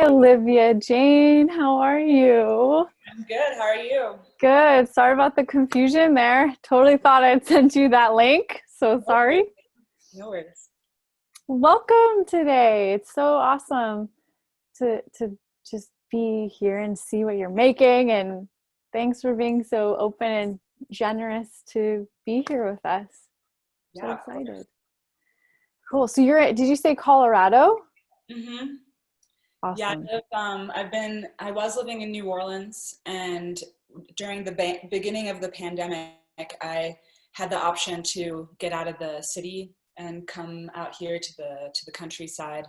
Olivia Jane. How are you? I'm good. How are you? Good. Sorry about the confusion there. Totally thought I'd sent you that link. So No sorry. worries. No worries. Welcome today. It's so awesome to just be here and see what you're making. And thanks for being so open and generous to be here with us. So Yeah, of course. excited. Cool. So did you say Colorado? Mm-hmm. Yeah, Awesome. I was living in New Orleans, and during the beginning of the pandemic, I had the option to get out of the city and come out here to the countryside.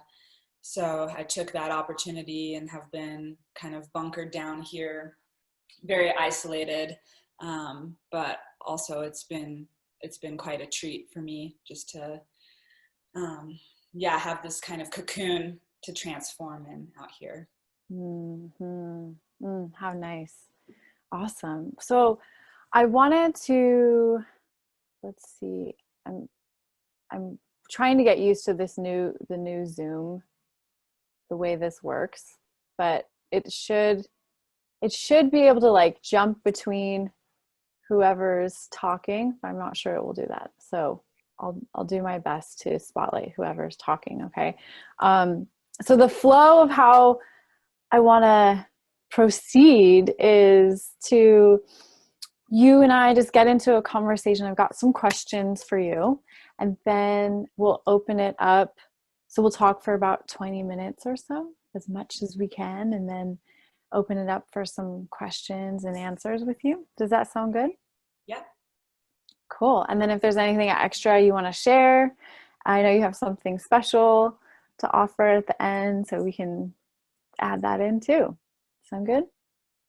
So I took that opportunity and have been kind of bunkered down here, very isolated. But also it's been quite a treat for me just to have this kind of cocoon to transform in out here. Hmm. How nice. Awesome. So I wanted to, let's see, I'm I'm trying to get used to the new Zoom, the way this works, but it should be able to like jump between whoever's talking, but I'm not sure it will do that. So I'll do my best to spotlight whoever's talking, okay? So the flow of how I want to proceed is to you and I just get into a conversation. I've got some questions for you, and then we'll open it up. So we'll talk for about 20 minutes or so, as much as we can, and then open it up for some questions and answers with you. Does that sound good? Yeah. Cool. And then if there's anything extra you want to share, I know you have something special to offer at the end, so we can add that in too. Sound good?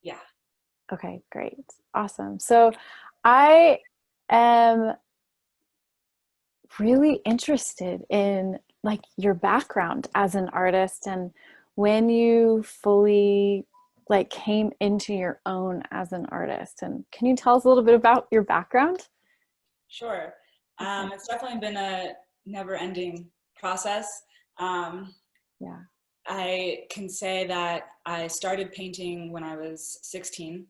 Yeah. Okay, great. Awesome. So I am really interested in like your background as an artist and when you fully like came into your own as an artist. And can you tell us a little bit about your background? Sure. Okay. It's definitely been a never-ending process. Um, Yeah. I can say that I started painting when I was 16.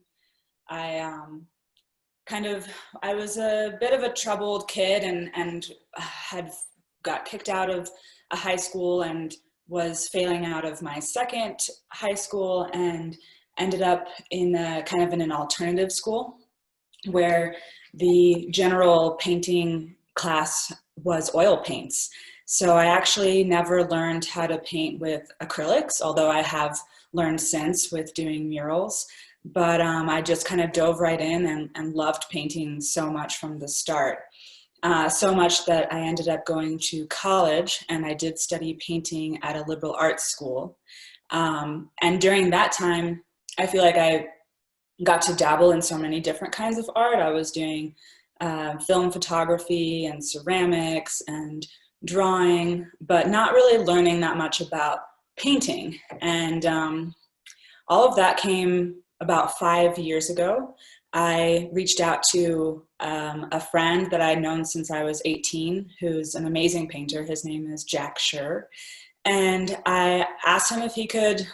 I kind of I was a bit of a troubled kid and had got kicked out of a high school and was failing out of my second high school and ended up in a kind of in an alternative school where the general painting class was oil paints. So I actually never learned how to paint with acrylics, although I have learned since with doing murals. But I just kind of dove right in and loved painting so much from the start. So much that I ended up going to college and I did study painting at a liberal arts school. And during that time, I feel like I got to dabble in so many different kinds of art. I was doing film photography and ceramics and drawing, but not really learning that much about painting. And all of that came about 5 years ago. I reached out to a friend that I'd known since I was 18, who's an amazing painter. His name is Jack Schur. And I asked him if he could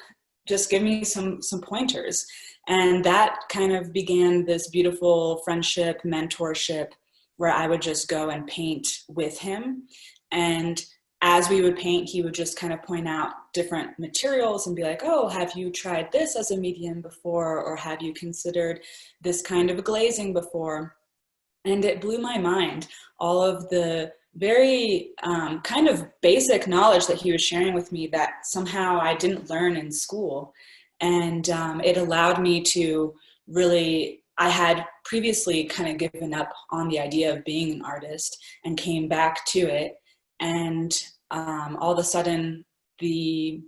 just give me some pointers. And that kind of began this beautiful friendship, mentorship, where I would just go and paint with him. And as we would paint, he would just kind of point out different materials and be like, oh, have you tried this as a medium before? Or have you considered this kind of glazing before? And it blew my mind, all of the very kind of basic knowledge that he was sharing with me that somehow I didn't learn in school. And it allowed me to really, I had previously kind of given up on the idea of being an artist and came back to it. And all of a sudden, the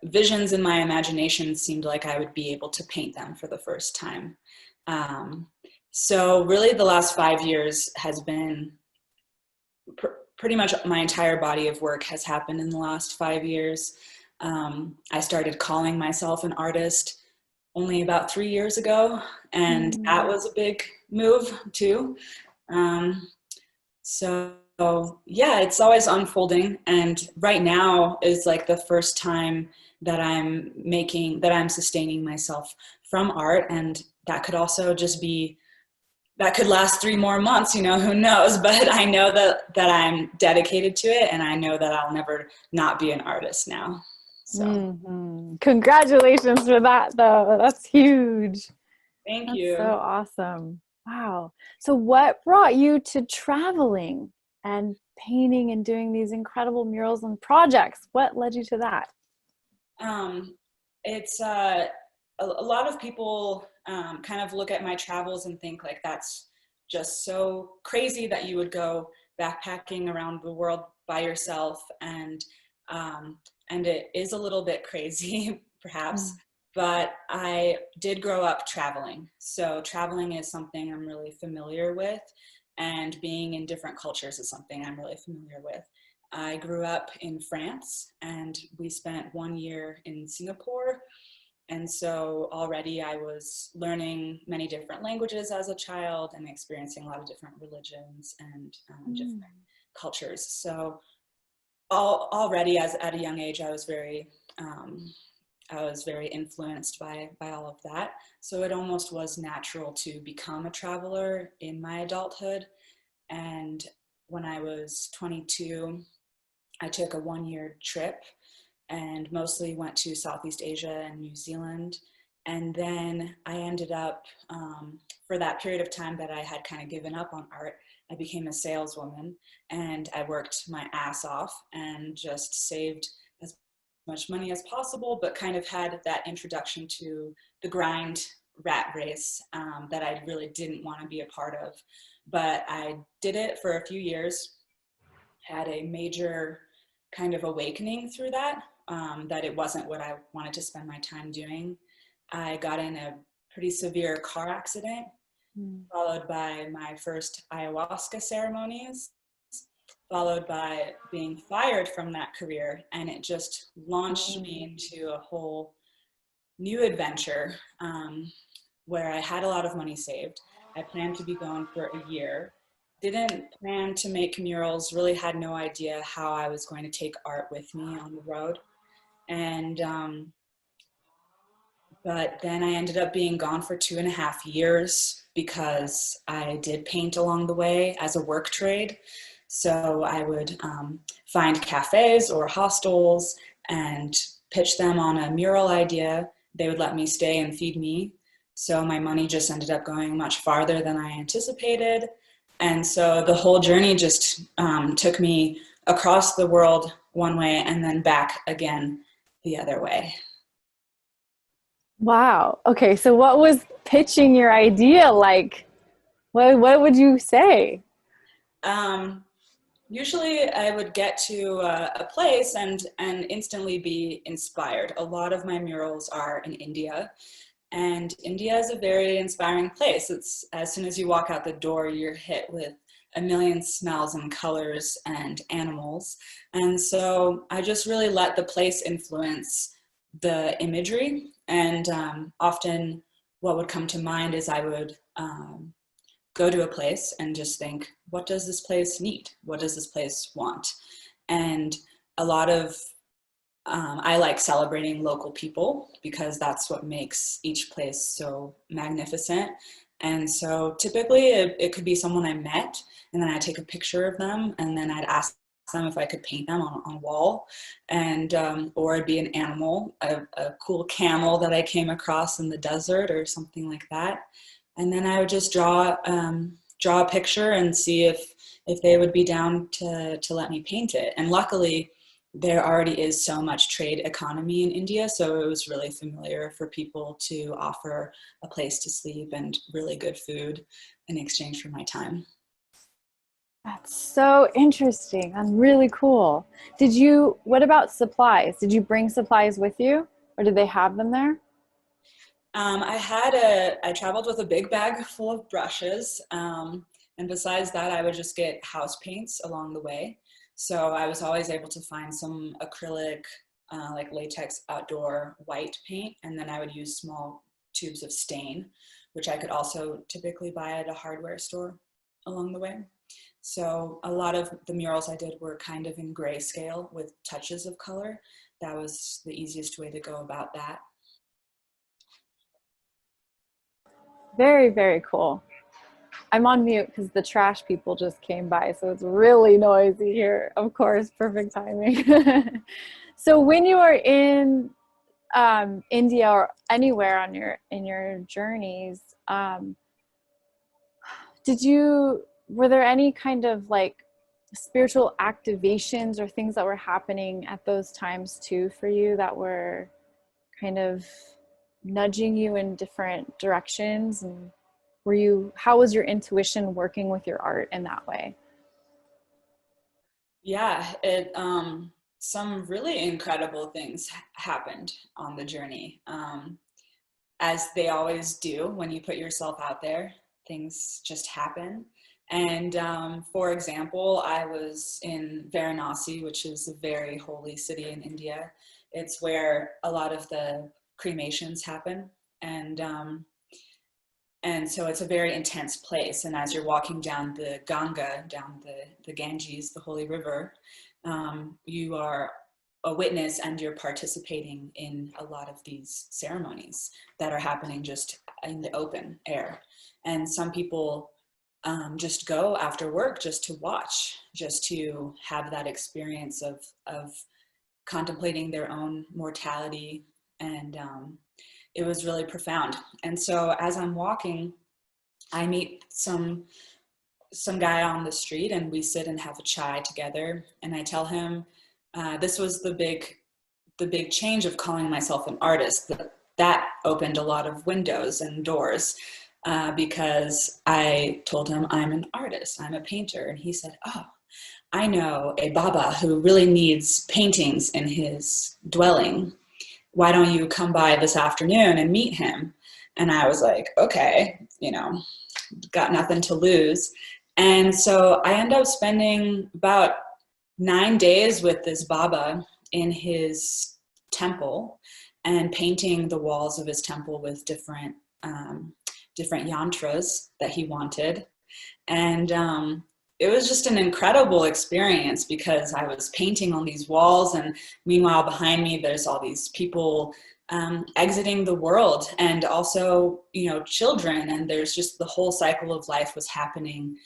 visions in my imagination seemed like I would be able to paint them for the first time. So really the last 5 years has been pretty much my entire body of work has happened in the last 5 years. I started calling myself an artist only about 3 years ago, and that Mm, was a big move too. So yeah, it's always unfolding. And right now is like the first time that I'm sustaining myself from art. And that could also just be, that could last 3 more months, who knows? But I know that I'm dedicated to it, and I know that I'll never not be an artist now. So Congratulations for that, though. That's huge. thank That's so you. awesome. Wow. So what brought you to traveling and painting and doing these incredible murals and projects? What led you to that? Um, it's a lot of people kind of look at my travels and think like that's just so crazy that you would go backpacking around the world by yourself, and it is a little bit crazy perhaps, but I did grow up traveling, so traveling is something I'm really familiar with, and being in different cultures is something I'm really familiar with. I grew up in France, and we spent 1 year in Singapore. And so already I was learning many different languages as a child and experiencing a lot of different religions and different cultures. So already at a young age, I was very influenced by all of that. So it almost was natural to become a traveler in my adulthood. And when I was 22, I took a 1 year trip and mostly went to Southeast Asia and New Zealand. And then I ended up, for that period of time that I had kind of given up on art, I became a saleswoman, and I worked my ass off and just saved as much money as possible, but kind of had that introduction to the grind rat race that I really didn't want to be a part of. But I did it for a few years, had a major kind of awakening through that, that it wasn't what I wanted to spend my time doing. I got in a pretty severe car accident, followed by my first ayahuasca ceremonies, followed by being fired from that career. And it just launched me into a whole new adventure, where I had a lot of money saved. I planned to be gone for a year. Didn't plan to make murals, really had no idea how I was going to take art with me on the road. And but then I ended up being gone for 2.5 years because I did paint along the way as a work trade. So I would find cafes or hostels and pitch them on a mural idea. They would let me stay and feed me. So my money just ended up going much farther than I anticipated. And so the whole journey just took me across the world one way and then back again the other way. Wow. Okay. So what was pitching your idea like? What would you say? Um, Usually I would get to a place and instantly be inspired. A lot of my murals are in India, and India is a very inspiring place. It's, as soon as you walk out the door, you're hit with a million smells and colors and animals. And so I just really let the place influence the imagery. And often what would come to mind is I would go to a place and just think, what does this place need? What does this place want? And a lot of, I like celebrating local people because that's what makes each place so magnificent. And so typically it could be someone I met, and then I'd take a picture of them, and then I'd ask them if I could paint them on a wall. And or it'd be an animal, a cool camel that I came across in the desert or something like that. And then I would just draw a picture and see if they would be down to let me paint it. And luckily, there already is so much trade economy in India, so it was really familiar for people to offer a place to sleep and really good food in exchange for my time. That's so interesting and really cool. What about supplies? Did you bring supplies with you, or did they have them there? I traveled with a big bag full of brushes. And besides that, I would just get house paints along the way. So I was always able to find some acrylic, like latex outdoor white paint. And then I would use small tubes of stain, which I could also typically buy at a hardware store along the way. So a lot of the murals I did were kind of in grayscale with touches of color. That was the easiest way to go about that. Very, very cool. I'm on mute because the trash people just came by, so it's really noisy here. Of course, perfect timing. So when you were in India or anywhere on your journeys, were there any kind of like spiritual activations or things that were happening at those times too for you that were kind of nudging you in different directions? And how was your intuition working with your art in that way? Yeah, some really incredible things happened on the journey. As they always do when you put yourself out there, things just happen. And for example, I was in Varanasi, which is a very holy city in India. It's where a lot of the cremations happen. And so it's a very intense place. And as you're walking down the Ganga, down the Ganges, the holy river, you are a witness and you're participating in a lot of these ceremonies that are happening just in the open air. And some people just go after work just to watch, just to have that experience of contemplating their own mortality. And it was really profound. And so as I'm walking, I meet some guy on the street and we sit and have a chai together. And I tell him, this was the big change of calling myself an artist. That opened a lot of windows and doors because I told him I'm an artist, I'm a painter. And he said, oh, I know a Baba who really needs paintings in his dwelling. Why don't you come by this afternoon and meet him? And I was like, okay, got nothing to lose. And so I ended up spending about 9 days with this Baba in his temple and painting the walls of his temple with different yantras that he wanted. And it was just an incredible experience because I was painting on these walls, and meanwhile behind me there's all these people exiting the world, and also children, and there's just the whole cycle of life was happening.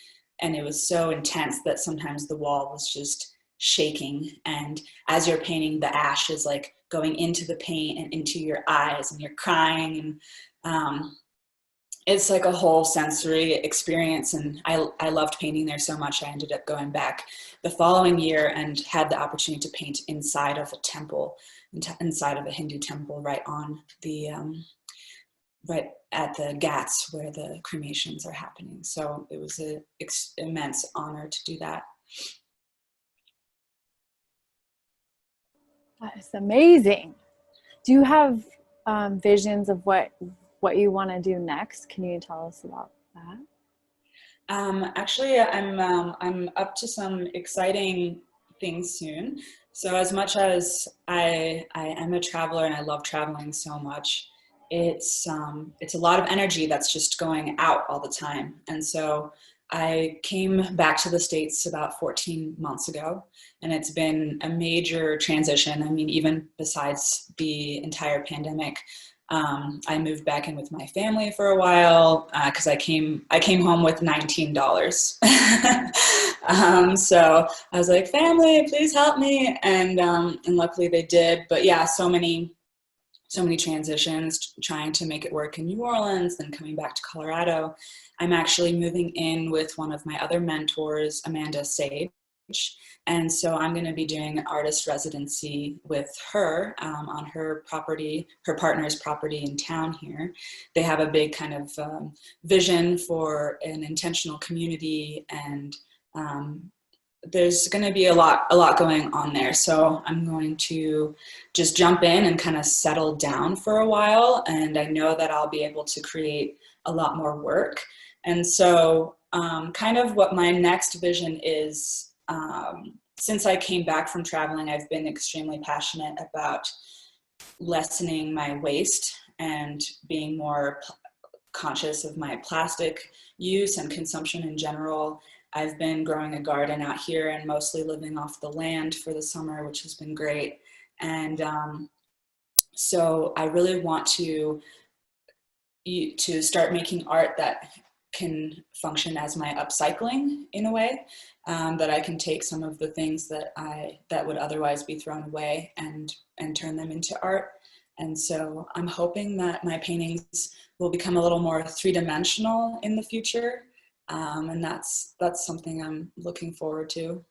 And it was so intense that sometimes the wall was just shaking, and as you're painting, the ash is like going into the paint and into your eyes, and you're crying, and it's like a whole sensory experience. And I loved painting there so much, I ended up going back the following year and had the opportunity to paint inside of a temple, inside of a Hindu temple, right on the right at the Ghats where the cremations are happening. So it was an immense honor to do that. That is amazing. Do you have visions of what you want to do next? Can you tell us about that? Actually, I'm up to some exciting things soon. So as much as I am a traveler and I love traveling so much, it's a lot of energy that's just going out all the time. And so I came back to the States about 14 months ago, and it's been a major transition. I mean, even besides the entire pandemic, I moved back in with my family for a while because I came home with $19. So I was like, family, please help me, and luckily they did. But yeah, so many transitions, trying to make it work in New Orleans, then coming back to Colorado. I'm actually moving in with one of my other mentors, Amanda Sage. And so I'm going to be doing an artist residency with her on her property, her partner's property in town here. They have a big kind of vision for an intentional community, and there's going to be a lot going on there. So I'm going to just jump in and kind of settle down for a while. And I know that I'll be able to create a lot more work. And so kind of what my next vision is, since I came back from traveling, I've been extremely passionate about lessening my waste and being more conscious of my plastic use and consumption in general. I've been growing a garden out here and mostly living off the land for the summer, which has been great. And so I really want to start making art that can function as my upcycling in a way, that I can take some of the things that would otherwise be thrown away and turn them into art. And so I'm hoping that my paintings will become a little more three-dimensional in the future. And that's something I'm looking forward to.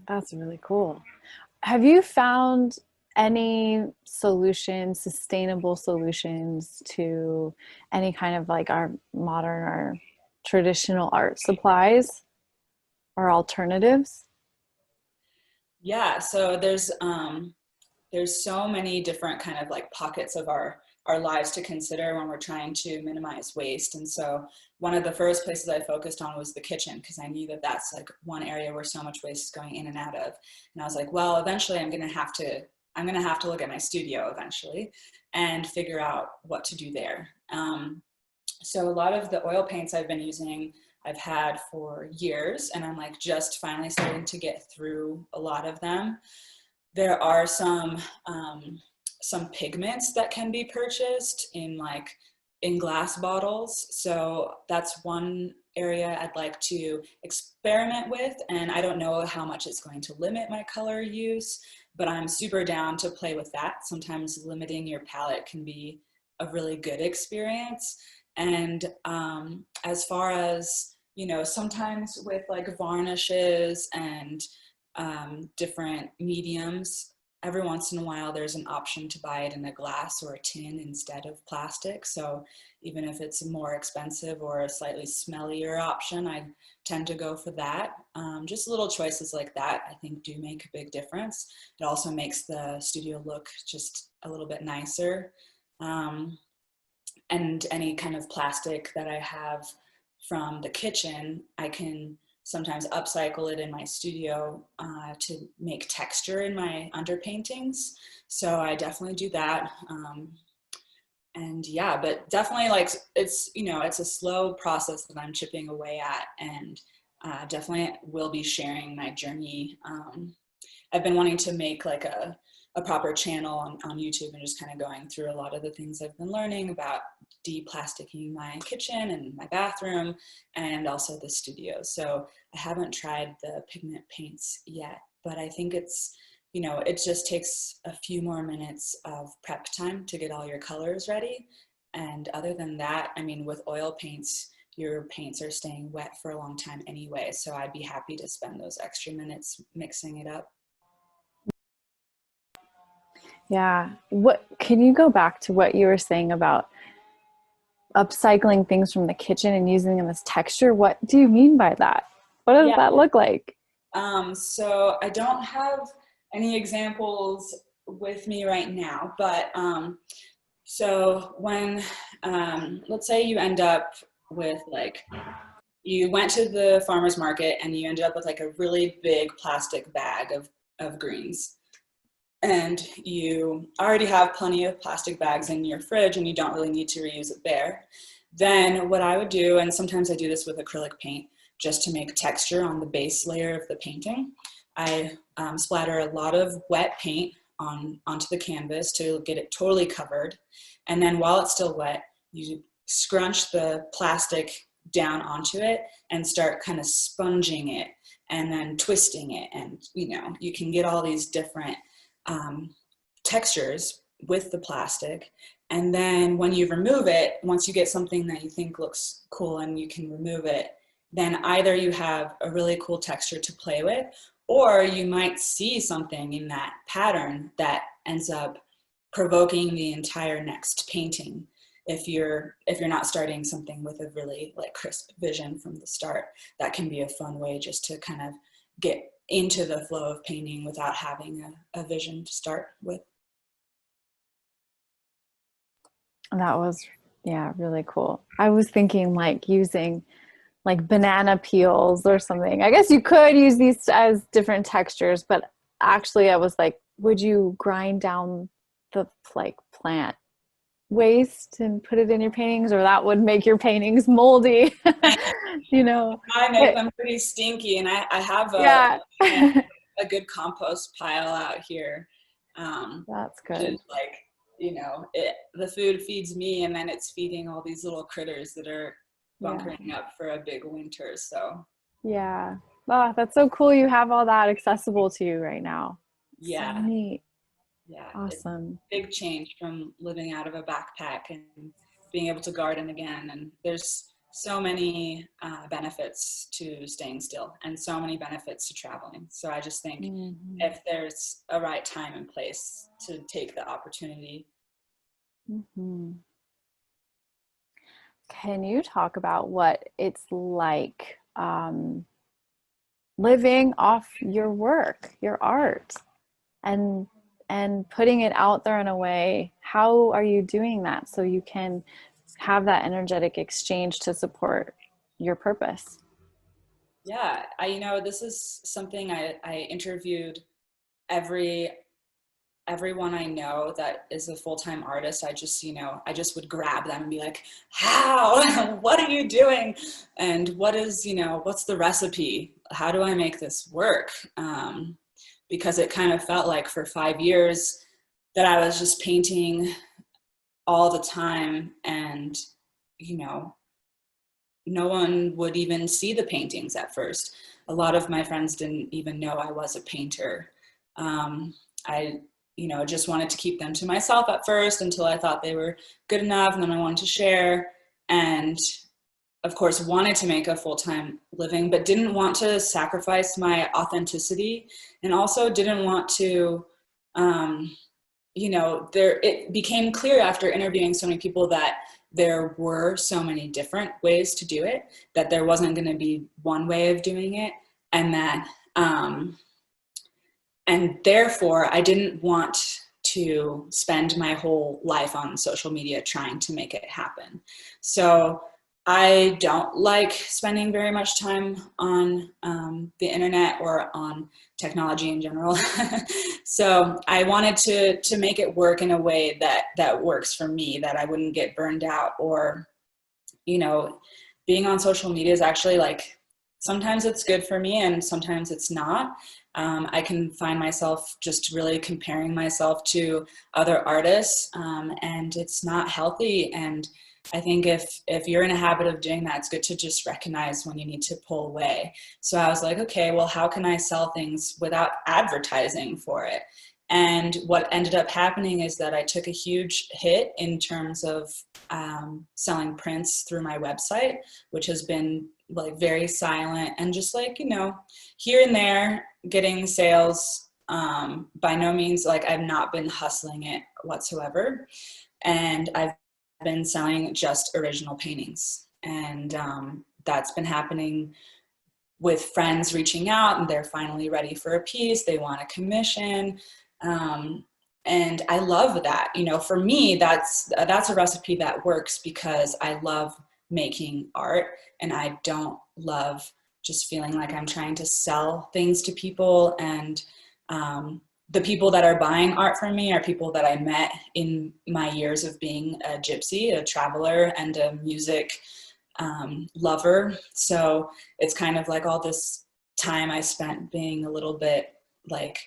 That's really cool. Have you found any solutions, sustainable solutions to any kind of like our modern or traditional art supplies or alternatives? Yeah, so there's so many different kind of like pockets of our lives to consider when we're trying to minimize waste. And so one of the first places I focused on was the kitchen, because I knew that that's like one area where so much waste is going in and out of. And I was like, well, eventually I'm going to have to look at my studio eventually and figure out what to do there. So a lot of the oil paints I've been using, I've had for years, and I'm like just finally starting to get through a lot of them. There are some pigments that can be purchased in glass bottles. So that's one area I'd like to experiment with. And I don't know how much it's going to limit my color use, but I'm super down to play with that. Sometimes limiting your palette can be a really good experience. And as far as, you know, sometimes with like varnishes and different mediums, every once in a while there's an option to buy it in a glass or a tin instead of plastic. So even if it's a more expensive or a slightly smellier option, I tend to go for that. Just little choices like that I think do make a big difference. It also makes the studio look just a little bit nicer. And any kind of plastic that I have from the kitchen, I can sometimes upcycle it in my studio to make texture in my underpaintings. So I definitely do that. And yeah, but definitely like it's, you know, it's a slow process that I'm chipping away at, and definitely will be sharing my journey. I've been wanting to make like a proper channel on YouTube and just kind of going through a lot of the things I've been learning about de-plasticking my kitchen and my bathroom and also the studio. So I haven't tried the pigment paints yet, but I think it's, you know, it just takes a few more minutes of prep time to get all your colors ready. And other than that, I mean, with oil paints, your paints are staying wet for a long time anyway. So I'd be happy to spend those extra minutes mixing it up. Yeah. What can you go back to what you were saying about upcycling things from the kitchen and using them as texture? What do you mean by that? What does Yeah. that look like? So I don't have any examples with me right now, but so when, let's say you end up with like, you went to the farmer's market and you ended up with like a really big plastic bag of greens. And you already have plenty of plastic bags in your fridge and you don't really need to reuse it there. Then what I would do, and sometimes I do this with acrylic paint, just to make texture on the base layer of the painting, I splatter a lot of wet paint onto the canvas to get it totally covered. And then while it's still wet, you scrunch the plastic down onto it and start kind of sponging it and then twisting it. And, you know, you can get all these different textures with the plastic. And then when you remove it, once you get something that you think looks cool and you can remove it, then either you have a really cool texture to play with, or you might see something in that pattern that ends up provoking the entire next painting. If you're not starting something with a really like crisp vision from the start, that can be a fun way just to kind of get into the flow of painting without having a vision to start with. That was, yeah, really cool. I was thinking like using like banana peels or something. I guess you could use these as different textures, but actually I was like, would you grind down the like plant waste and put it in your paintings, or that would make your paintings moldy. You know, I make them pretty stinky, and I have yeah. a good compost pile out here. That's Which good. is like, the food feeds me, and then it's feeding all these little critters that are Yeah. bunkering up for a big winter. So Yeah. Oh, that's so cool. You have all that accessible to you right now. So yeah, neat. yeah, it's Awesome. a big change from living out of a backpack and being able to garden again. And there's so many benefits to staying still, and so many benefits to traveling. So I just think Mm-hmm. if there's a right time and place to take the opportunity. Mm-hmm. Can you talk about what it's like living off your work, your art, and putting it out there in a way? How are you doing that so you can have that energetic exchange to support your purpose? Yeah, this is something I interviewed every everyone I know that is a full-time artist. I just would grab them and be like, how? What are you doing? And what's the recipe? How do I make this work? Because it kind of felt like for 5 years that I was just painting all the time, and, no one would even see the paintings at first. A lot of my friends didn't even know I was a painter. I, just wanted to keep them to myself at first until I thought they were good enough, and then I wanted to share, and of course wanted to make a full-time living, but didn't want to sacrifice my authenticity, and also didn't want to, it became clear after interviewing so many people that there were so many different ways to do it, that there wasn't going to be one way of doing it, and that, and therefore I didn't want to spend my whole life on social media trying to make it happen. So I don't like spending very much time on the internet or on technology in general. So I wanted to make it work in a way that works for me, that I wouldn't get burned out, or, being on social media is actually like, sometimes it's good for me and sometimes it's not. I can find myself just really comparing myself to other artists, and it's not healthy. And I think if you're in a habit of doing that, it's good to just recognize when you need to pull away. So I was like, okay, well, how can I sell things without advertising for it? And what ended up happening is that I took a huge hit in terms of selling prints through my website, which has been like very silent and just like, here and there getting sales. By no means, like, I've not been hustling it whatsoever. And I've been selling just original paintings. And that's been happening with friends reaching out, and they're finally ready for a piece. They want a commission. And I love that. For me, that's a recipe that works because I love making art, and I don't love just feeling like I'm trying to sell things to people. And the people that are buying art from me are people that I met in my years of being a gypsy, a traveler, and a music lover. So it's kind of like all this time I spent being a little bit like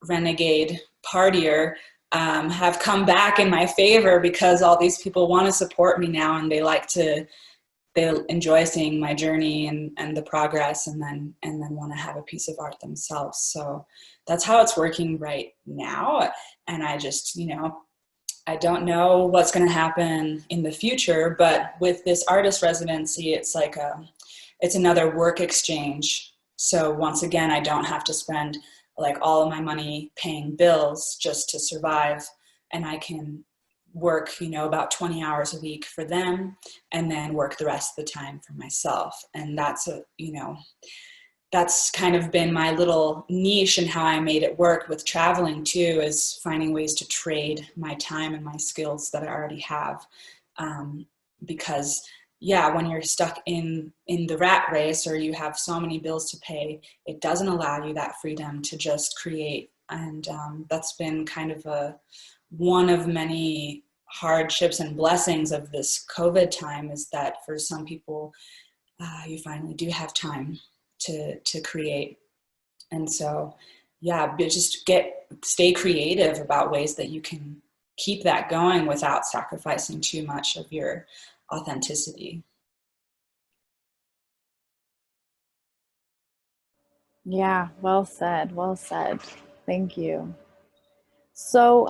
renegade partier have come back in my favor, because all these people want to support me now, and they enjoy seeing my journey and the progress, and then want to have a piece of art themselves. So that's how it's working right now. And I just, I don't know what's going to happen in the future, but with this artist residency, it's like it's another work exchange. So once again, I don't have to spend like all of my money paying bills just to survive, and I can work, about 20 hours a week for them, and then work the rest of the time for myself. And that's kind of been my little niche, and how I made it work with traveling too, is finding ways to trade my time and my skills that I already have. Because when you're stuck in the rat race, or you have so many bills to pay, it doesn't allow you that freedom to just create. And that's been kind of one of many hardships and blessings of this COVID time is that for some people, you finally do have time to create. And so, yeah, just stay creative about ways that you can keep that going without sacrificing too much of your authenticity. Yeah, well said. Well said. Thank you. So,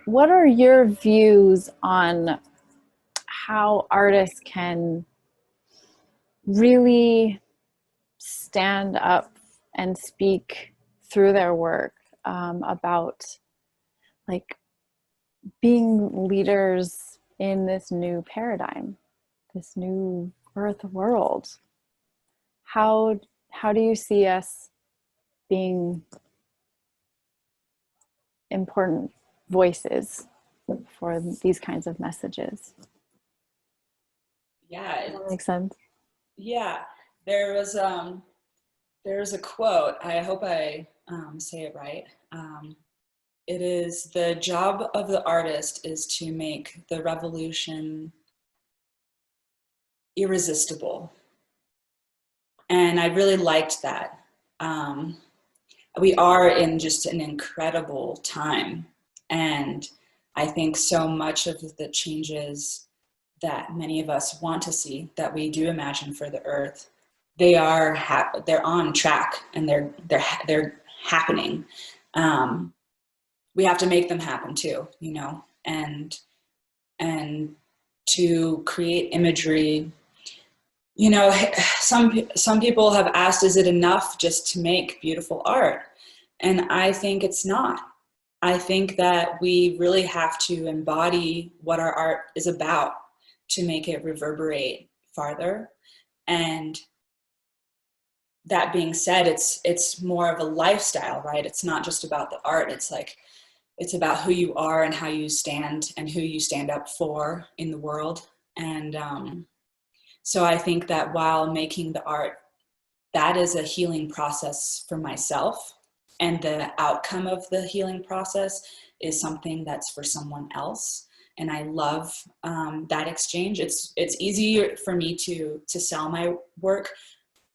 what are your views on how artists can really stand up and speak through their work about like being leaders in this new paradigm, this new earth world? How do you see us being important voices for these kinds of messages? Yeah, Does that make sense? yeah. There was a quote. I hope I say it right. It is, the job of the artist is to make the revolution irresistible. And I really liked that. We are in just an incredible time. And I think so much of the changes that many of us want to see, that we do imagine for the earth, they're on track, and they're happening. We have to make them happen too, you know, and to create imagery. You know, some people have asked, is it enough just to make beautiful art? And I think it's not. I think that we really have to embody what our art is about to make it reverberate farther. And that being said, it's more of a lifestyle, right? It's not just about the art. It's about who you are and how you stand and who you stand up for in the world. And so I think that while making the art, that is a healing process for myself. And the outcome of the healing process is something that's for someone else. And I love that exchange. It's easier for me to sell my work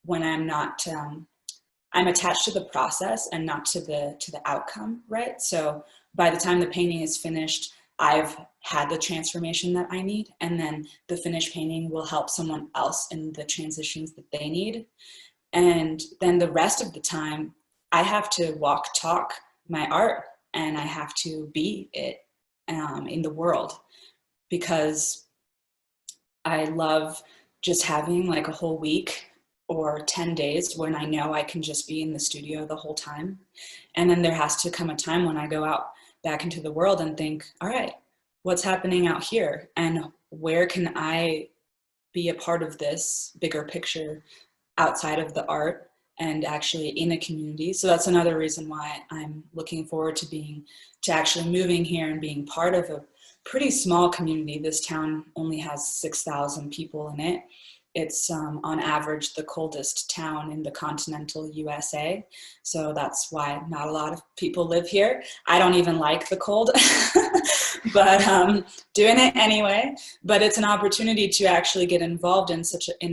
when I'm not, I'm attached to the process and not to the outcome, right? So by the time the painting is finished, I've had the transformation that I need, and then the finished painting will help someone else in the transitions that they need. And then the rest of the time, I have to talk my art, and I have to be it in the world, because I love just having like a whole week or 10 days when I know I can just be in the studio the whole time. And then there has to come a time when I go out back into the world and think, all right, what's happening out here? And where can I be a part of this bigger picture outside of the art and actually in a community? So that's another reason why I'm looking forward to actually moving here and being part of a pretty small community. This town only has 6,000 people in it. It's on average the coldest town in the continental USA. So that's why not a lot of people live here. I don't even like the cold, but doing it anyway. But it's an opportunity to actually get involved in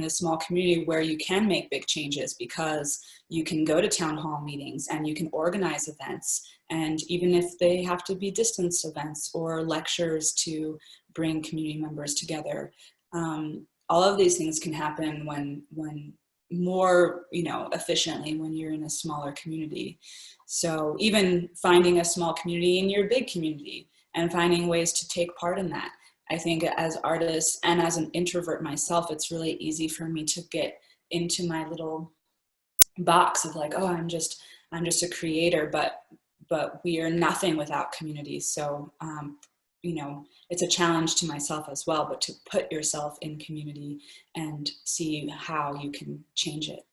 a small community where you can make big changes, because you can go to town hall meetings and you can organize events. And even if they have to be distance events or lectures to bring community members together, all of these things can happen when more, you know, efficiently when you're in a smaller community. So even finding a small community in your big community and finding ways to take part in that. I think as artists and as an introvert myself, it's really easy for me to get into my little box of like, oh, I'm just a creator, but we are nothing without community. So you know, it's a challenge to myself as well, but to put yourself in community and see how you can change it.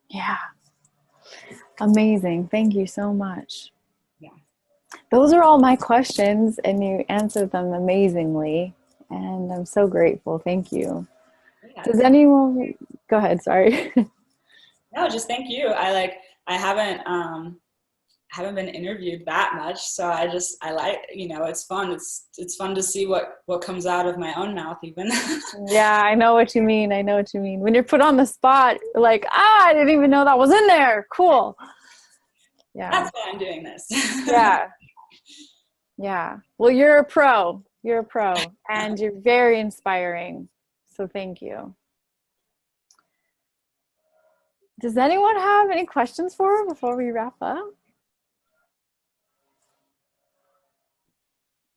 Yeah. Amazing. Thank you so much. Yeah. Those are all my questions, and you answered them amazingly. And I'm so grateful. Thank you. Yeah. Does anyone go ahead? Sorry. No, just thank you. I haven't haven't been interviewed that much, so I like, you know, it's fun. It's fun to see what comes out of my own mouth even. Yeah, I know what you mean. I know what you mean. When you're put on the spot, you're like, I didn't even know that was in there. Cool. Yeah. That's why I'm doing this. Yeah. Yeah. Well, you're a pro. You're a pro, and you're very inspiring. So thank you. Does anyone have any questions for her before we wrap up?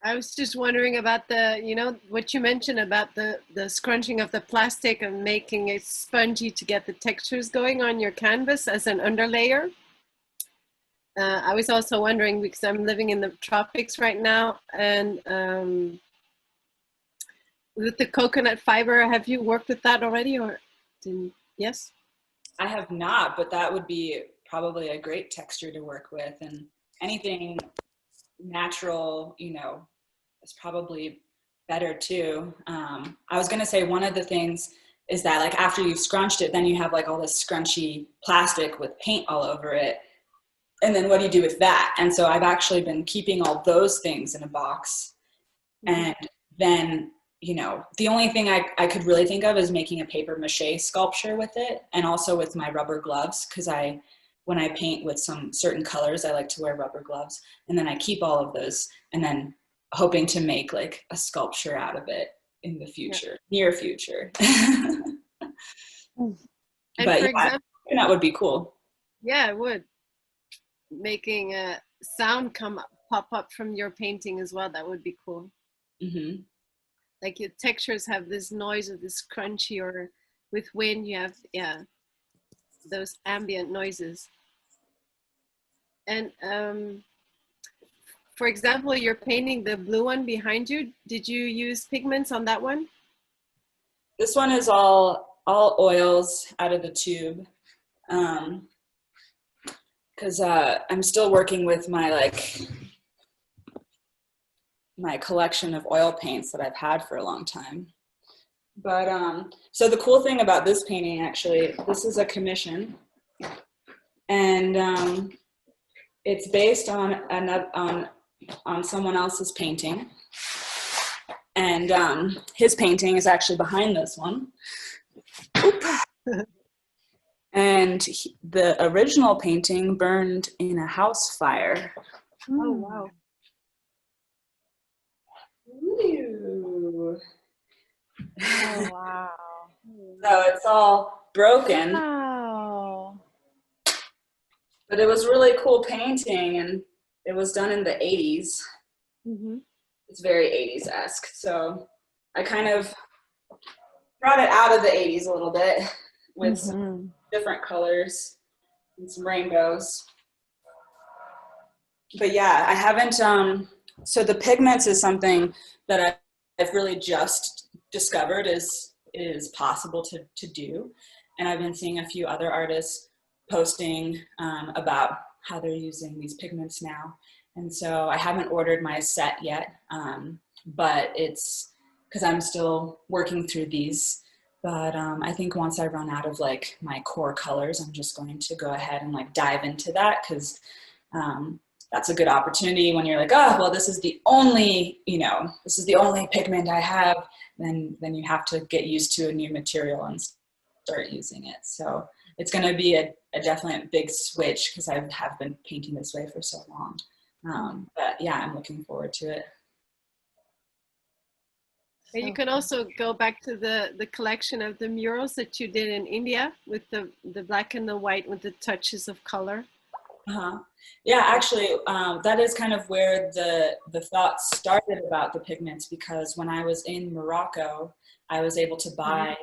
I was just wondering about the, you know, what you mentioned about the scrunching of the plastic and making it spongy to get the textures going on your canvas as an underlayer. I was also wondering, because I'm living in the tropics right now, and with the coconut fiber, have you worked with that already, or didn't? Yes? I have not, but that would be probably a great texture to work with, and anything natural, you know, is probably better too. I was gonna say one of the things is that like after you've scrunched it, then you have like all this scrunchy plastic with paint all over it. And then what do you do with that? And so I've actually been keeping all those things in a box. And then, you know, the only thing I could really think of is making a paper mache sculpture with it, and also with my rubber gloves, because when I paint with some certain colors, I like to wear rubber gloves. And then I keep all of those, and then hoping to make like a sculpture out of it in the future, near future. And but for example, that would be cool. Yeah, it would. Making a sound pop up from your painting as well, that would be cool. Mm-hmm. Like your textures have this noise or this crunchy, or with wind you have, yeah, those ambient noises. And for example, you're painting the blue one behind you. Did you use pigments on that one? This one is all oils out of the tube. Because I'm still working with my collection of oil paints that I've had for a long time. But so the cool thing about this painting, actually, this is a commission, and it's based on someone else's painting, and his painting is actually behind this one. And the original painting burned in a house fire. Oh, wow. Ooh. Oh, wow. So it's all broken. Wow. But it was really cool painting, and it was done in the 80s. Mm-hmm. It's very 80s-esque. So I kind of brought it out of the 80s a little bit with some different colors and some rainbows. But yeah, I haven't, so the pigments is something that I've really just discovered is possible to do. And I've been seeing a few other artists posting about how they're using these pigments now. And so I haven't ordered my set yet, but it's because I'm still working through these. But I think once I run out of like my core colors, I'm just going to go ahead and like dive into that, because that's a good opportunity when you're like, oh, well, this is the only, this is the only pigment I have. Then you have to get used to a new material and start using it. So it's going to be a definite big switch, because I have been painting this way for so long. But yeah, I'm looking forward to it. You can also go back to the collection of the murals that you did in India with the black and the white with the touches of color. Yeah, actually, that is kind of where the thoughts started about the pigments, because when I was in Morocco, I was able to buy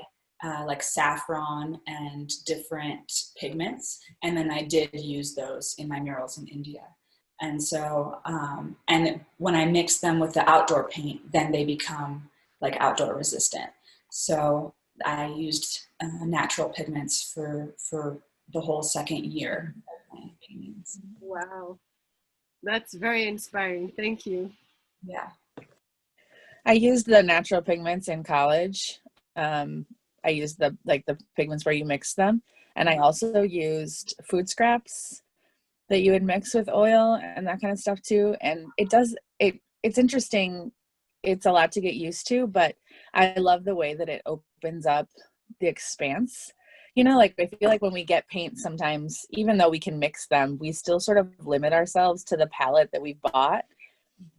like saffron and different pigments, and then I did use those in my murals in India. And so, and when I mix them with the outdoor paint, then they become like outdoor resistant. So I used natural pigments for the whole second year of my paintings. Wow, that's very inspiring. Thank you. Yeah. I used the natural pigments in college. I used the pigments where you mix them, and I also used food scraps that you would mix with oil and that kind of stuff too. And it's interesting. It's a lot to get used to, but I love the way that it opens up the expanse. You know, like I feel like when we get paint sometimes, even though we can mix them, we still sort of limit ourselves to the palette that we've bought.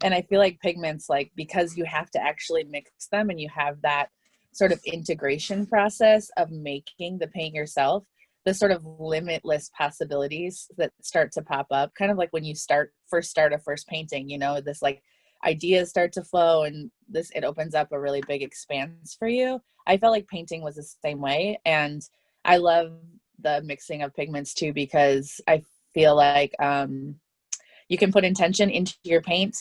And I feel like pigments, like, because you have to actually mix them and you have that sort of integration process of making the paint yourself, the sort of limitless possibilities that start to pop up, kind of like when you first start a first painting, you know, this like ideas start to flow and it opens up a really big expanse for you. I felt like painting was the same way. And I love the mixing of pigments too, because I feel like you can put intention into your paint.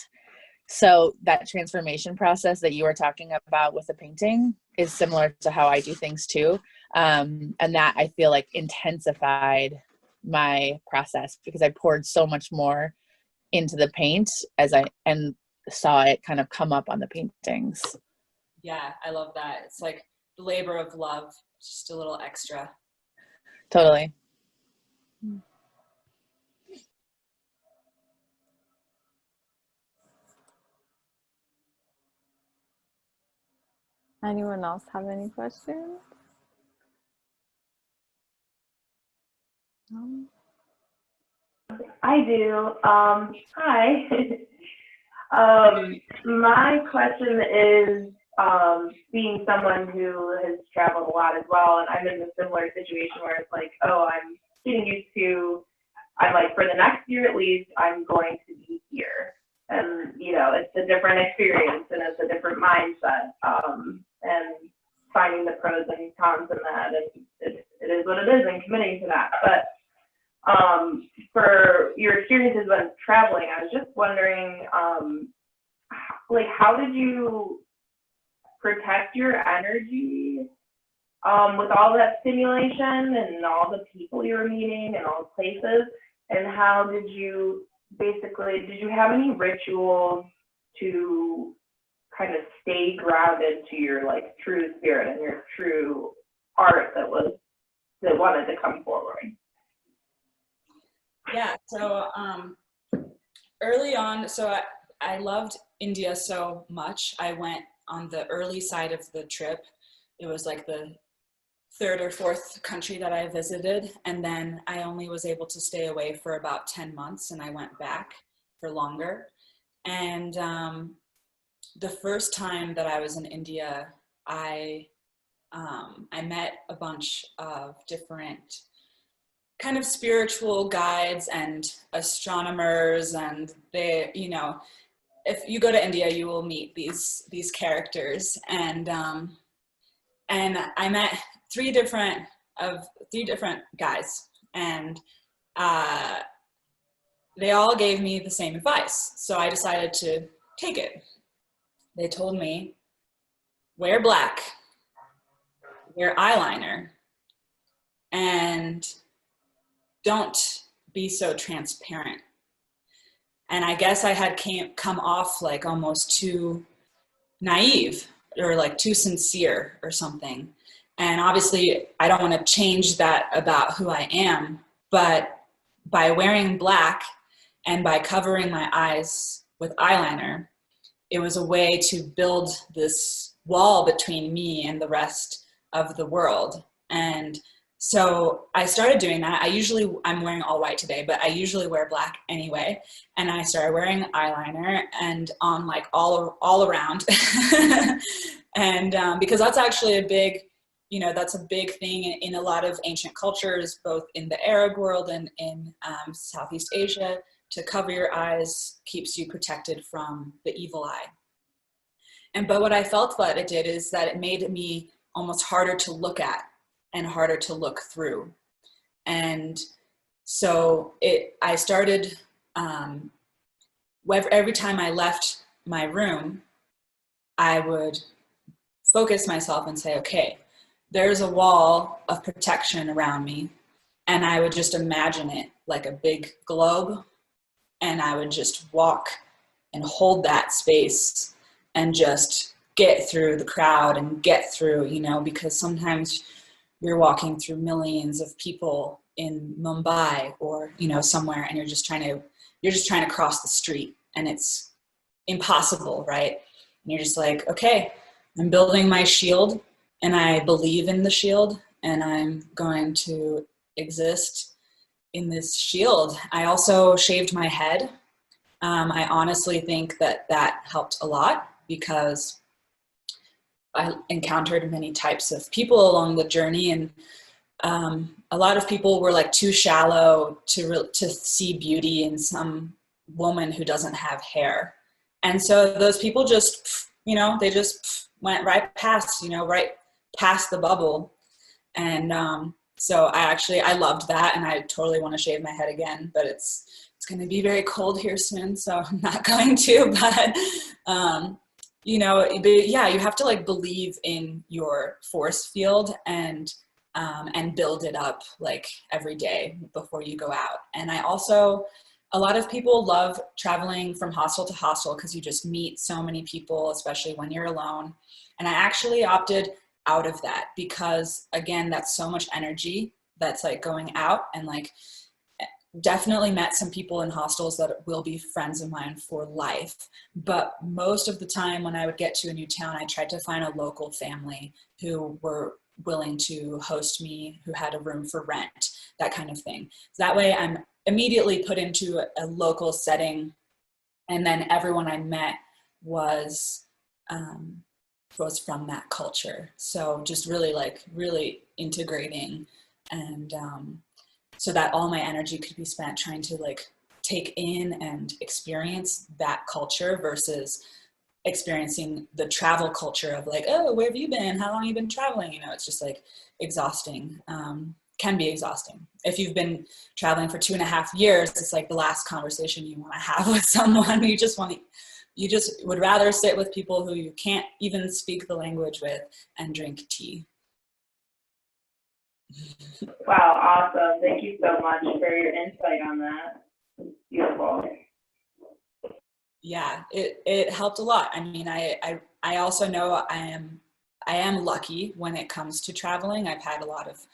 So that transformation process that you were talking about with the painting is similar to how I do things too. And that I feel like intensified my process because I poured so much more into the paint and saw it kind of come up on the paintings. Yeah, I love that. It's like the labor of love, just a little extra. Totally. Anyone else have any questions? I do. Hi. My question is, being someone who has traveled a lot as well, and I'm in a similar situation where it's like, oh, I'm getting used to, I'm like, for the next year at least, I'm going to be here. And, you know, it's a different experience and it's a different mindset. And finding the pros and cons in that, and it is what it is, and committing to that. But for your experiences when traveling, I was just wondering, like, how did you protect your energy with all that stimulation and all the people you were meeting and all the places? And how did you have any rituals to kind of stay grounded to your like true spirit and your true art that wanted to come forward? Yeah, so early on, so I loved India so much. I went on the early side of the trip. It was like the third or fourth country that I visited. And then I only was able to stay away for about 10 months and I went back for longer. And the first time that I was in India, I met a bunch of different kind of spiritual guides and astronomers, and they, you know, if you go to India, you will meet these characters, and I met three different guys, and they all gave me the same advice. So I decided to take it. They told me, wear black, wear eyeliner, and don't be so transparent. And I guess I had come off like almost too naive or like too sincere or something. And obviously I don't want to change that about who I am, but by wearing black and by covering my eyes with eyeliner, it was a way to build this wall between me and the rest of the world. And so I started doing that. I'm wearing all white today, but I usually wear black anyway. And I started wearing eyeliner and on like all around. And because that's actually that's a big thing in a lot of ancient cultures, both in the Arab world and in Southeast Asia. To cover your eyes keeps you protected from the evil eye. But what I felt that it did is that it made me almost harder to look at and harder to look through. And so I started, every time I left my room, I would focus myself and say, okay, there's a wall of protection around me. And I would just imagine it like a big globe. And I would just walk and hold that space and just get through the crowd and get through, because sometimes you're walking through millions of people in Mumbai or, you know, somewhere, and you're just trying to cross the street and it's impossible, right? And you're just like, okay, I'm building my shield and I believe in the shield and I'm going to exist in this shield. I also shaved my head. I honestly think that helped a lot because I encountered many types of people along the journey, and a lot of people were like too shallow to see beauty in some woman who doesn't have hair. And so those people just, you know, they just went right past the bubble. And so I loved that, and I totally want to shave my head again, but it's going to be very cold here soon, so I'm not going to. But you know, yeah, you have to like believe in your force field and build it up like every day before you go out. And a lot of people love traveling from hostel to hostel because you just meet so many people, especially when you're alone. And I actually opted out of that because, again, that's so much energy that's like going out, and like definitely met some people in hostels that will be friends of mine for life. But most of the time when I would get to a new town, I tried to find a local family who were willing to host me, who had a room for rent, that kind of thing. So that way I'm immediately put into a local setting, and then everyone I met was from that culture. So just really integrating, and so that all my energy could be spent trying to like take in and experience that culture versus experiencing the travel culture of like, oh, where have you been? How long have you been traveling? You know, it's just like exhausting. Can be exhausting. If you've been traveling for 2.5 years, it's like the last conversation you want to have with someone. You just would rather sit with people who you can't even speak the language with and drink tea. Wow, awesome. Thank you so much for your insight on that. It's beautiful. Yeah, it helped a lot. I mean, I also know I am lucky when it comes to traveling. I've had a lot of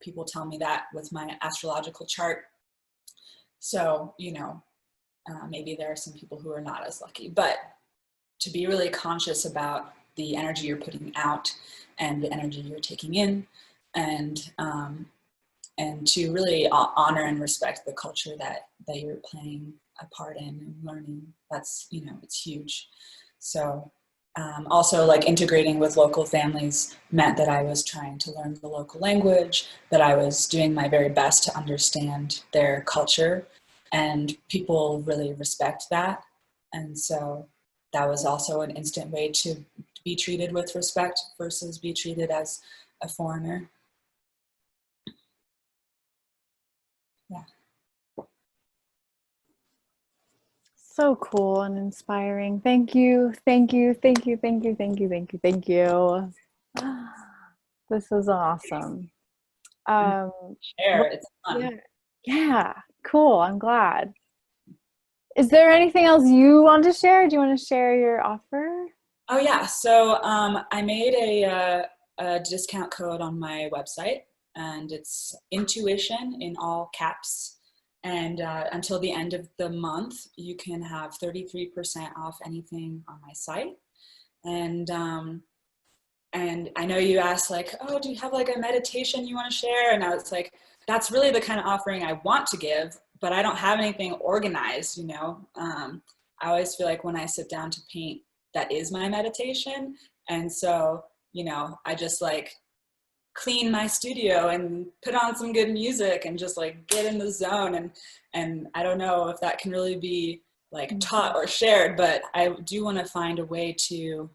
people tell me that with my astrological chart. So, you know, maybe there are some people who are not as lucky, but to be really conscious about the energy you're putting out and the energy you're taking in, and to really honor and respect the culture that you're playing a part in and learning. That's, you know, it's huge. So also like integrating with local families meant that I was trying to learn the local language, that I was doing my very best to understand their culture, and people really respect that. And so that was also an instant way to be treated with respect versus be treated as a foreigner. Yeah. So cool and inspiring. Thank you. Thank you. Thank you. Thank you. Thank you. Thank you. Thank you. This is awesome. Share. It's fun. Yeah. Yeah. Cool. I'm glad. Is there anything else you want to share? Do you want to share your offer? Oh yeah. So I made a discount code on my website, and it's intuition in all caps. And until the end of the month, you can have 33% off anything on my site. And I know you asked like, oh, do you have like a meditation you want to share? And I was like, that's really the kind of offering I want to give, but I don't have anything organized, you know. I always feel like when I sit down to paint, that is my meditation. And so, you know, I just like clean my studio and put on some good music and just like get in the zone. And I don't know if that can really be like taught or shared, but I do want to find a way to,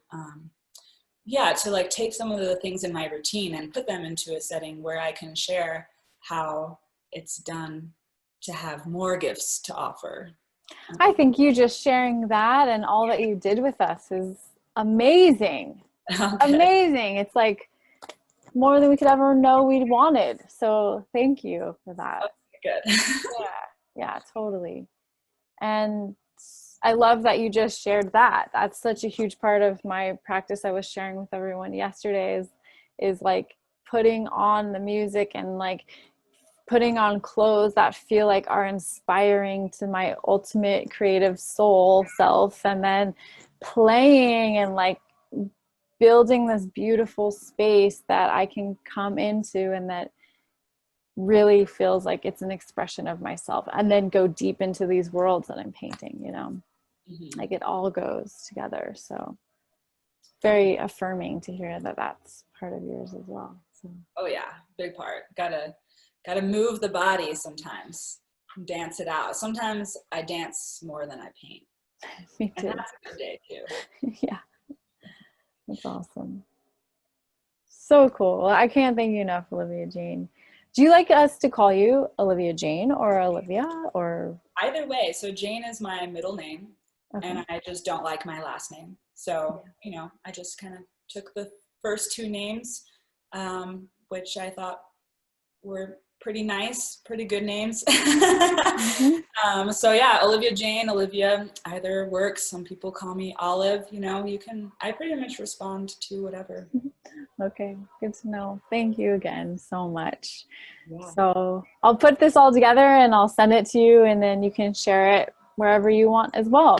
to like take some of the things in my routine and put them into a setting where I can share how it's done to have more gifts to offer. I think you just sharing that and all that you did with us is amazing. Okay. Amazing. It's like more than we could ever know we wanted. So thank you for that. Good. Yeah, totally. And I love that you just shared that. That's such a huge part of my practice I was sharing with everyone yesterday is like putting on the music and like putting on clothes that feel like are inspiring to my ultimate creative soul self, and then playing and like building this beautiful space that I can come into and that really feels like it's an expression of myself, and then go deep into these worlds that I'm painting, you know. Like it all goes together. So very affirming to hear that that's part of yours as well. So. Oh yeah, big part. Gotta move the body sometimes, dance it out. Sometimes I dance more than I paint. Me too. And that's a good day too. Yeah, that's awesome. So cool. I can't thank you enough, Olivia Jane. Do you like us to call you Olivia Jane or Olivia, or? Either way. So Jane is my middle name, Okay. and I just don't like my last name. So, you know, I just kind of took the first two names, which I thought were pretty nice, pretty good names. So yeah, Olivia Jane, Olivia, either works. Some people call me Olive, you know, I pretty much respond to whatever. Okay, good to know. Thank you again so much. Yeah. So I'll put this all together and I'll send it to you, and then you can share it wherever you want as well.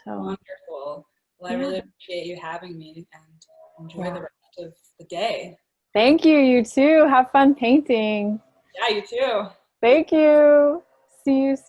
So wonderful. Well, I really appreciate you having me, and enjoy the rest of the day. Thank you. You too. Have fun painting. Yeah, you too. Thank you. See you soon.